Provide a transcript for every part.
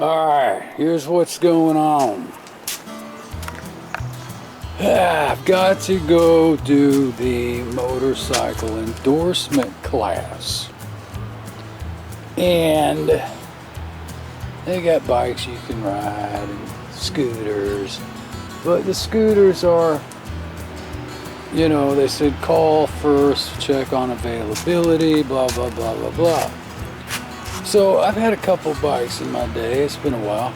Alright, here's what's going on. I've got to go do the motorcycle endorsement class. And they got bikes you can ride and scooters. But the scooters are, you know, they said call first, check on availability, blah, blah, blah, blah, blah. So I've had a couple bikes in my day. It's been a while.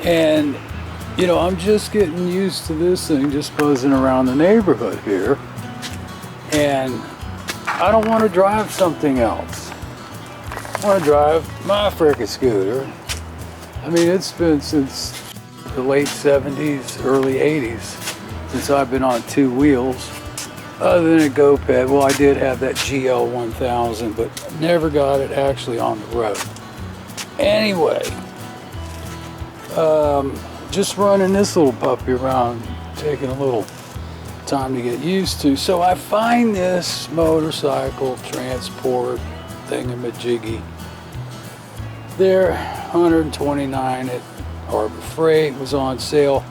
And, you know, I'm just getting used to this thing, just buzzing around the neighborhood here. And I don't want to drive something else. I want to drive my frickin' scooter. I mean, it's been since the late 70s, early 80s, since I've been on two wheels. Other than a GoPed, well, I did have that GL 1000, but never got it actually on the road. Anyway, just running this little puppy around, taking a little time to get used to. So I find this motorcycle transport thingamajiggy. They're $129 at Harbor Freight. Was on sale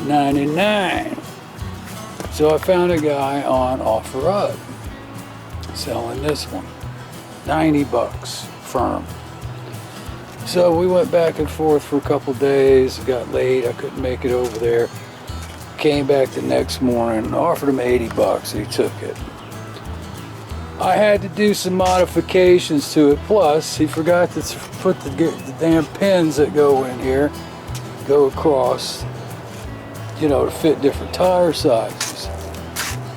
$99. So I found a guy on OfferUp selling this one, 90 bucks firm. So we went back and forth for a couple days. It got late. I couldn't make it over there. Came back the next morning and offered him 80 bucks. He took it. I had to do some modifications to it. Plus, he forgot to put the damn pins that go in here, go across, you know, to fit different tire sizes.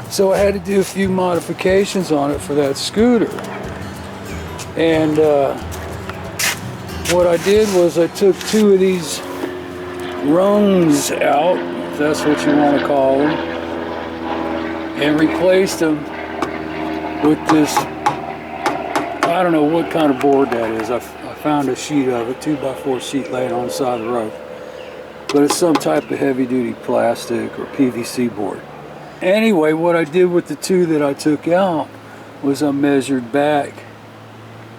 So I had to do a few modifications on it for that scooter. And what I did was I took two of these rungs out, if that's what you want to call them, and replaced them with this, I don't know what kind of board that is. I found a sheet of it, 2x4 sheet laying on the side of the road. But it's some type of heavy duty plastic or PVC board. Anyway, what I did with the two that I took out was I measured back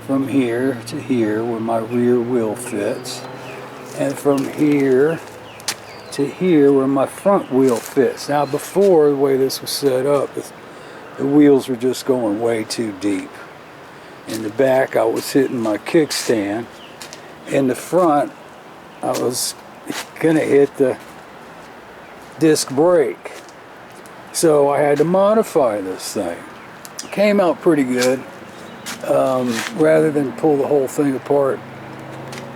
from here to here where my rear wheel fits, and from here to here where my front wheel fits. Now before, the way this was set up, the wheels were just going way too deep. In the back I was hitting my kickstand. In the front I was gonna hit the disc brake. So I had to modify this thing. Came out pretty good. Rather than pull the whole thing apart,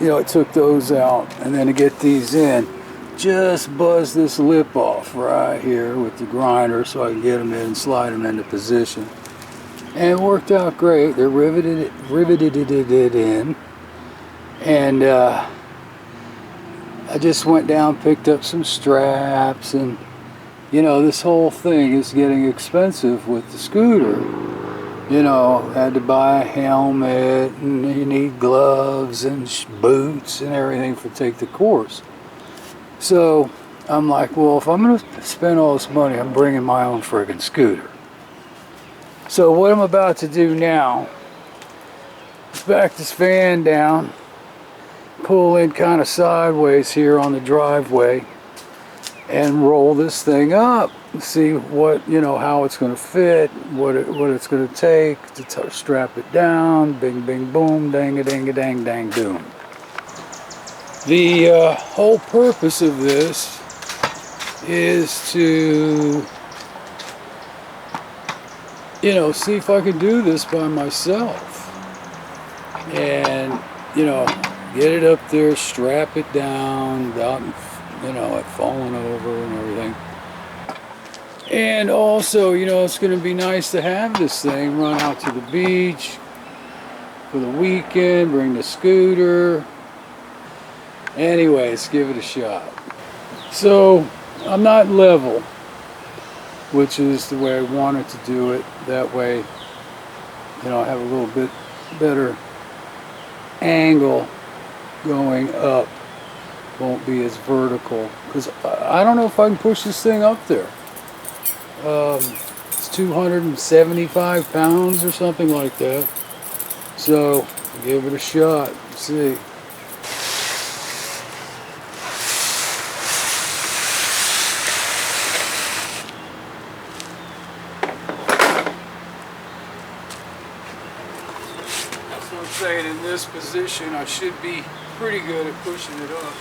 you know, I took those out, and then to get these in, just buzz this lip off right here with the grinder so I can get them in and slide them into position. And it worked out great. They're riveted it in. And I just went down, picked up some straps, and you know, this whole thing is getting expensive with the scooter. You know, had to buy a helmet, and you need gloves and boots and everything to take the course. So I'm like, well, if I'm going to spend all this money, I'm bringing my own friggin' scooter. So what I'm about to do now is back this van down, pull in kind of sideways here on the driveway, and roll this thing up, see what, you know, how it's going to fit, what it's going to take to strap it down. Bing, bing, boom, dang a dang a dang dang doom. The whole purpose of this is to, you know, see if I can do this by myself, and, you know, get it up there, strap it down without, you know, it falling over and everything. And also, you know, it's going to be nice to have this thing run out to the beach for the weekend, bring the scooter. Anyways, give it a shot. So I'm not level, which is the way I wanted to do it. That way, you know, I have a little bit better angle going up. Won't be as vertical, because I don't know if I can push this thing up there. It's 275 pounds or something like that. So give it a shot. See. in this position, I should be pretty good at pushing it up.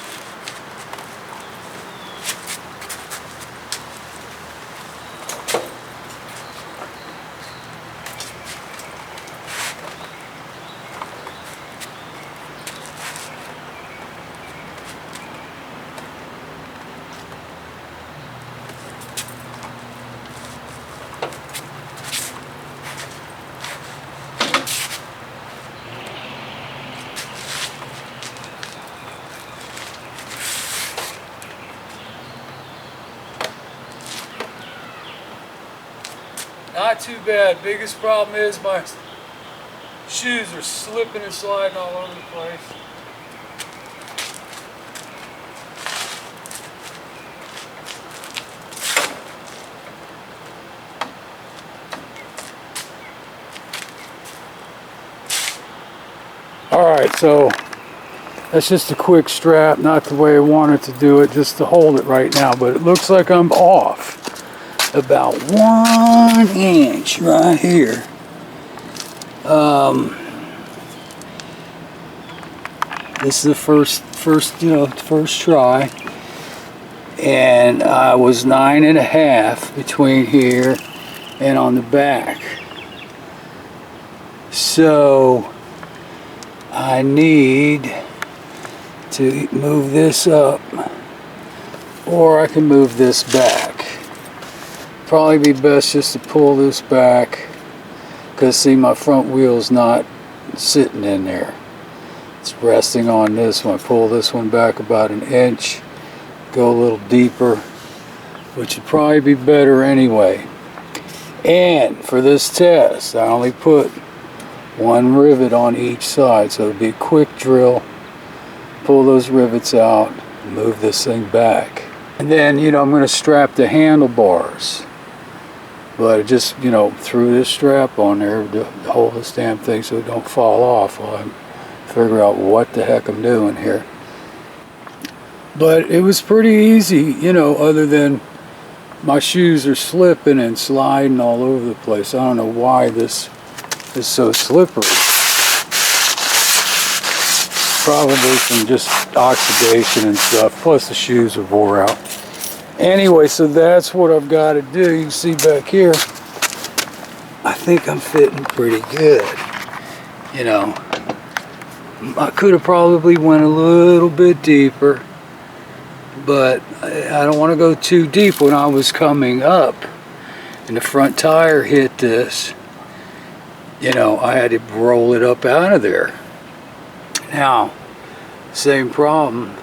Not too bad. Biggest problem is my shoes are slipping and sliding all over the place. Alright, so that's just a quick strap, not the way I wanted to do it, just to hold it right now, but it looks like I'm off about 1 inch right here. This is the first try, and I was 9.5 between here and on the back. So I need to move this up, or I can move this back. Probably be best just to pull this back, because see, my front wheel's not sitting in there. It's resting on this one. Pull this one back about 1 inch, go a little deeper, which would probably be better anyway. And for this test, I only put 1 rivet on each side, so it'll be a quick drill. Pull those rivets out, move this thing back. And then, I'm going to strap the handlebars. But I just, threw this strap on there to hold this damn thing so it don't fall off while I figure out what the heck I'm doing here. But it was pretty easy, other than my shoes are slipping and sliding all over the place. I don't know why this is so slippery. Probably from just oxidation and stuff, plus the shoes are wore out. Anyway, so that's what I've got to do. You can see back here, I think I'm fitting pretty good. I could have probably went a little bit deeper, but I don't want to go too deep. When I was coming up and the front tire hit this, I had to roll it up out of there. Now, same problem,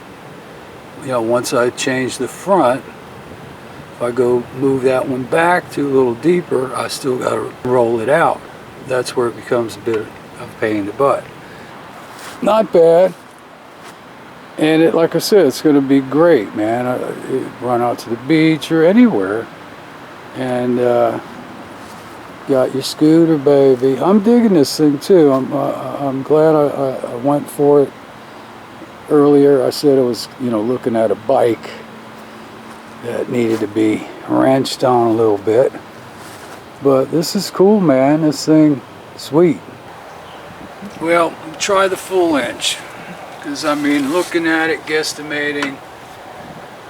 once I change the front, if I go move that one back to a little deeper, I still got to roll it out. That's where it becomes a bit of a pain in the butt. Not bad. And it, like I said, it's going to be great, man. Run out to the beach or anywhere. And got your scooter, baby. I'm digging this thing too. I'm glad I went for it earlier. I said I was, looking at a bike that needed to be wrenched on a little bit. But this is cool, man. This thing, sweet. Well, try the full inch. Because, looking at it, guesstimating,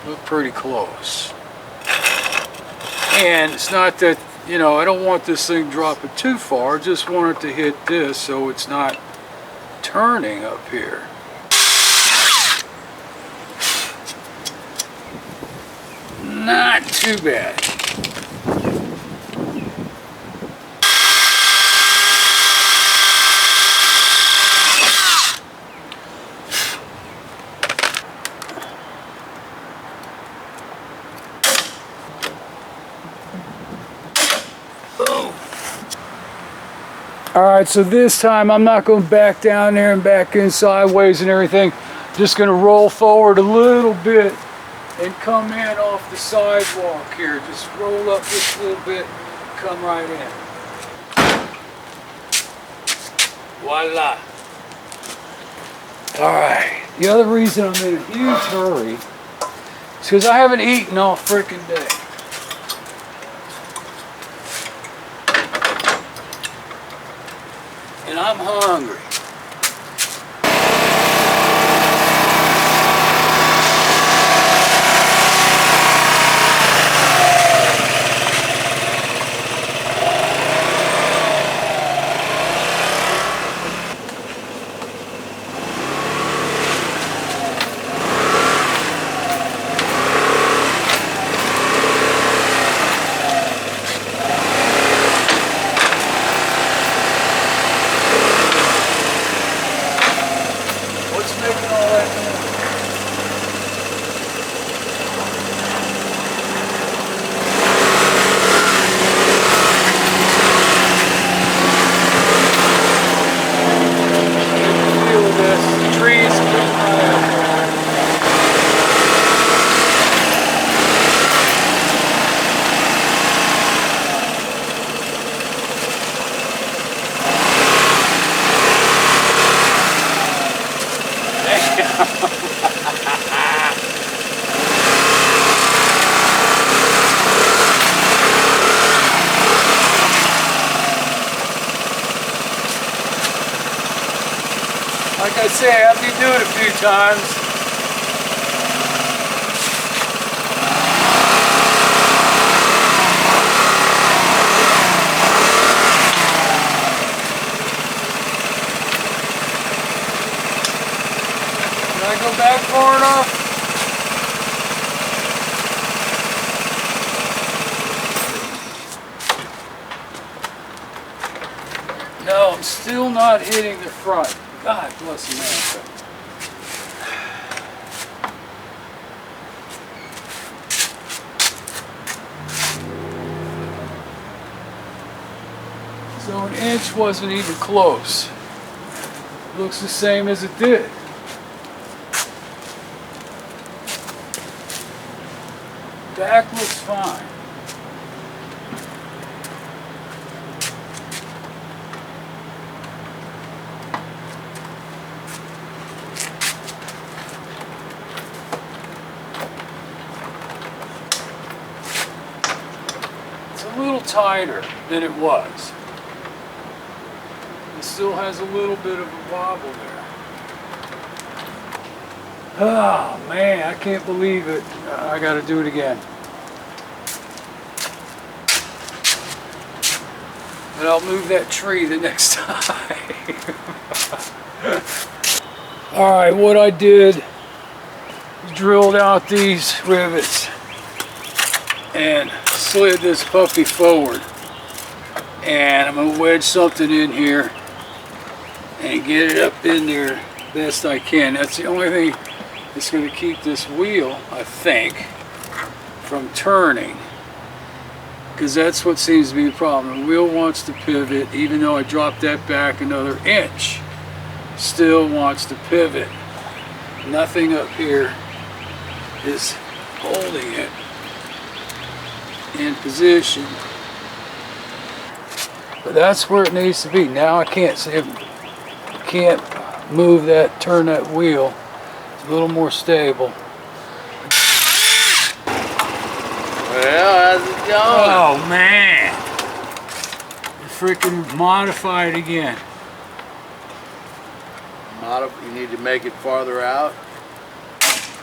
look pretty close. And it's not that, I don't want this thing dropping too far. I just want it to hit this so it's not turning up here. Not too bad. Alright, so this time I'm not going back down there and back in sideways and everything. Just going to roll forward a little bit and come in off the sidewalk here. Just roll up just a little bit, come right in. Voila. Alright, the other reason I'm in a huge hurry is because I haven't eaten all frickin' day. And I'm hungry. Like I say, after you do it a few times, can I go back far enough? No, I'm still not hitting the front. God bless America. So an inch wasn't even close. Looks the same as it did. Back looks fine. A little tighter than it was. It still has a little bit of a wobble there. Oh man, I can't believe it. I gotta do it again. And I'll move that tree the next time. Alright, what I did, drilled out these rivets and slid this puppy forward, and I'm going to wedge something in here and get it up in there best I can. That's the only thing that's going to keep this wheel, I think, from turning, because that's what seems to be the problem. The wheel wants to pivot, even though I dropped that back another inch, still wants to pivot. Nothing up here is holding it in position, but that's where it needs to be. Now I can't see, can't move that, turn that wheel. It's a little more stable. Well, how's it going? Oh man, freaking modify it again. You need to make it farther out.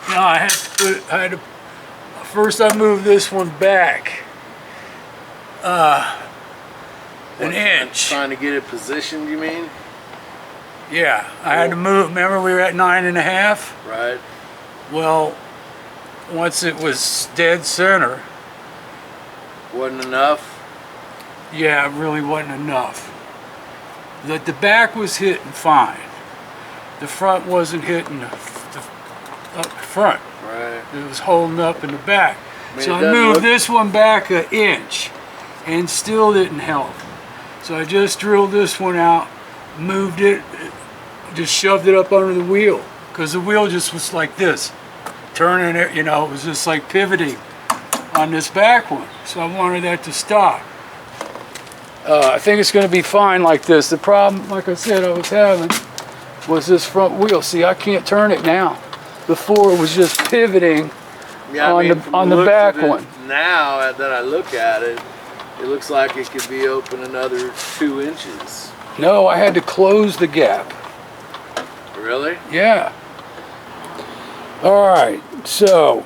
No, I had to put it, first I moved this one back an inch. Trying to get it positioned, you mean? Yeah, I had to move. Remember we were at 9.5? Right. Well, once it was dead center. Wasn't enough? Yeah, it really wasn't enough. The back was hitting fine. The front wasn't hitting the up front. Right. It was holding up in the back. I mean, So I moved this one back an inch and still didn't help. So I just drilled this one out, moved it, just shoved it up under the wheel, because the wheel just was like this, turning it, you know, it was just like pivoting on this back one. So I wanted that to stop. I think it's going to be fine like this. The problem, like I said, I was having was this front wheel. See, I can't turn it now. Before it was just pivoting on the back one. Now that I look at it, it looks like it could be open another 2 inches. No, I had to close the gap. Really? Yeah. All right, so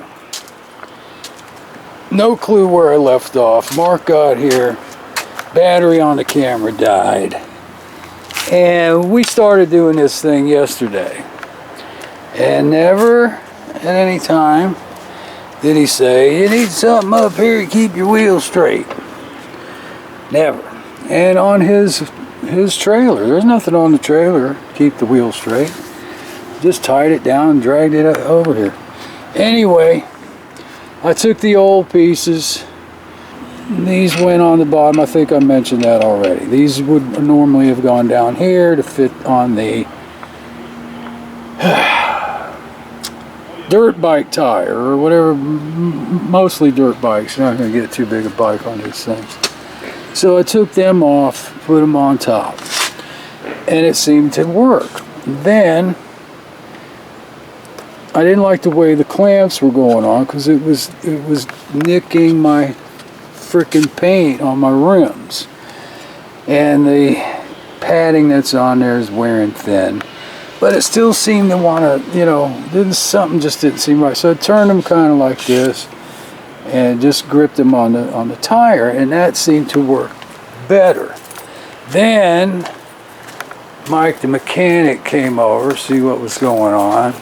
no clue where I left off. Mark got here. Battery on the camera died. And we started doing this thing yesterday. And never at any time did he say, you need something up here to keep your wheels straight. Never. And on his trailer, there's nothing on the trailer to keep the wheels straight. Just tied it down and dragged it over here. Anyway, I took the old pieces. These went on the bottom. I think I mentioned that already. These would normally have gone down here to fit on the dirt bike tire or whatever, mostly dirt bikes. You're not going to get too big a bike on these things. So I took them off, put them on top, and it seemed to work. Then I didn't like the way the clamps were going on because it was nicking my freaking paint on my rims, and the padding that's on there is wearing thin, but it still seemed to want to, you know, something just didn't seem right. So I turned them kind of like this and just gripped them on the tire, and that seemed to work better. Then Mike the mechanic came over to see what was going on,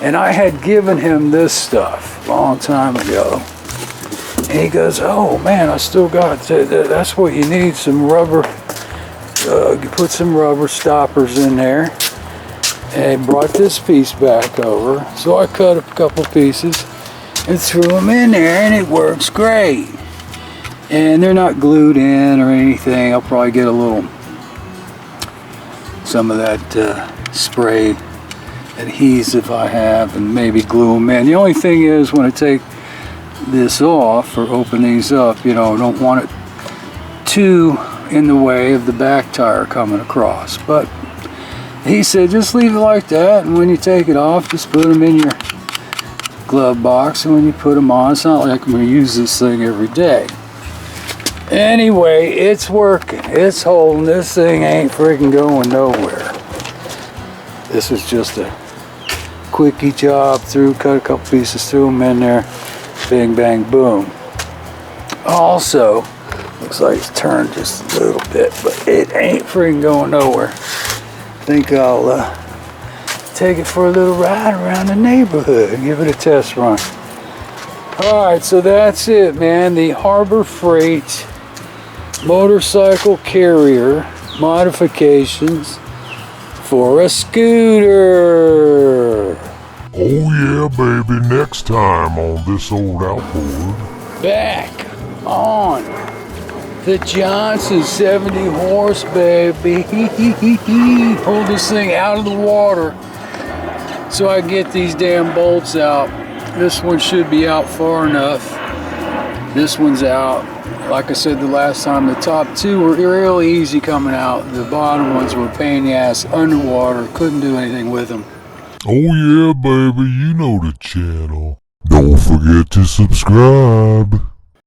and I had given him this stuff a long time ago, and he goes, oh man, I still got that's what you need, some rubber, you put some rubber stoppers in there, and brought this piece back over. So I cut a couple pieces and threw them in there, and it works great. And they're not glued in or anything. I'll probably get some of that spray adhesive I have and maybe glue them in. The only thing is, when I take this off or open these up, you know, I don't want it too in the way of the back tire coming across. But he said just leave it like that, and when you take it off, just put them in your glove box, and when you put them on, it's not like I'm going to use this thing every day. Anyway, it's working. It's holding. This thing ain't freaking going nowhere. This was just a quickie job. Cut a couple pieces, threw them in there. Bing, bang, boom. Also, looks like it's turned just a little bit, but it ain't freaking going nowhere. I think I'll take it for a little ride around the neighborhood and give it a test run. Alright, so that's it, man. The Harbor Freight motorcycle carrier modifications for a scooter. Oh yeah, baby, next time on This Old Outboard. Back on the Johnson 70 horse, baby. Pull this thing out of the water so I get these damn bolts out. This one should be out far enough. This one's out. Like I said the last time, the top two were really easy coming out. The bottom ones were a pain in the ass underwater. Couldn't do anything with them. Oh yeah, baby, you know the channel. Don't forget to subscribe.